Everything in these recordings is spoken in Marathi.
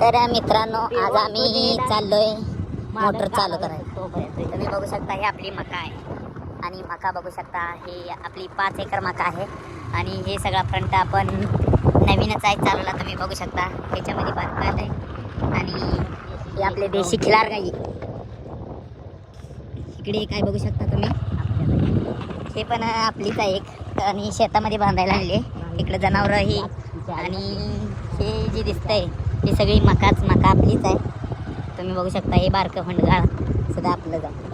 तर मित्रांनो आज आम्ही चाललोय मोटर चालू करायला. तुम्ही बघू शकता ही आपली मका आहे आणि मका बघू शकता ही आपली 5 एकर मका आहे आणि हे सगळा फ्रंट आपण नवीनच आहे चालवला. तुम्ही बघू शकता ह्याच्यामध्ये बारकाट आहे आणि हे आपले देशी खिलार गाई. इकडे काय बघू शकता तुम्ही, हे पण आपलीच आहे एक आणि शेतामध्ये बांधायला आणले. इकडे जनावर ही आणि हे जे दिसतंय ही सगळी मका आपलीच आहे. तुम्ही बघू शकता हे बारकं फंडगाळ सुद्धा आपलं जातं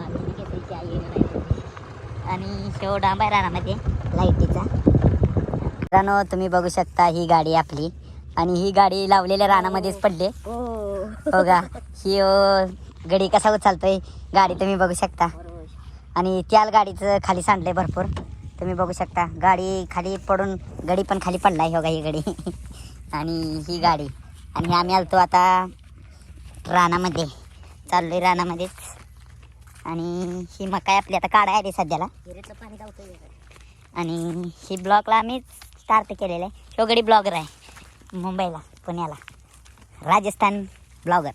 आणि शेव डांब आहे रानामध्ये लाईटीचा. मित्रांनो तुम्ही बघू शकता ही गाडी आपली आणि ही गाडी लावलेल्या रानामध्येच पडली हो का. ही गडी कसा उचलतोय गाडी तुम्ही बघू शकता आणि त्याल गाडीचं खाली सांडलंय भरपूर. तुम्ही बघू शकता गाडी खाली पडून गडी पण खाली पडलाय हो का ही गडी आणि ही गाडी आणि आम्ही आलतो आता रानामध्ये चाललोय रानामध्येच आणि ही मका आपली आता काढाय आली सध्याला आणि ही ब्लॉगला आम्ही स्टार्ट केलेलं आहे. तो गडी ब्लॉगर आहे मुंबईला पुण्याला राजस्थान ब्लॉगर.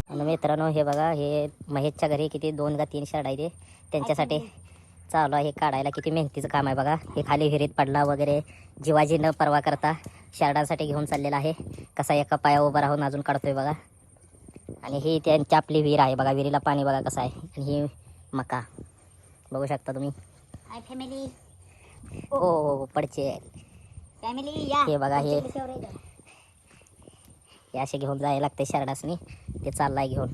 आणि मित्रांनो हे बघा हे महेशच्या घरी किती 2 का 3 शर्ट आहे ते त्यांच्यासाठी चालू आहे काढायला. किती मेहनतीचं काम आहे बघा. हे खाली विहिरीत पडला वगैरे जीवाजी न परवा करता शर्टांसाठी घेऊन चाललेला आहे. कसा एका पाया उभा राहून अजून काढतोय बघा. आणि ही त्यांची आपली विहीर आहे बघा. विहिरीला पाणी बघा कसं आहे आणि ही मका बघू शकता तुम्ही. हाय फॅमिली हो पडचे फॅमिली या. हे बघा हे असे घेऊन जायला लागते शर्टासनी. ते चाललाय घेऊन.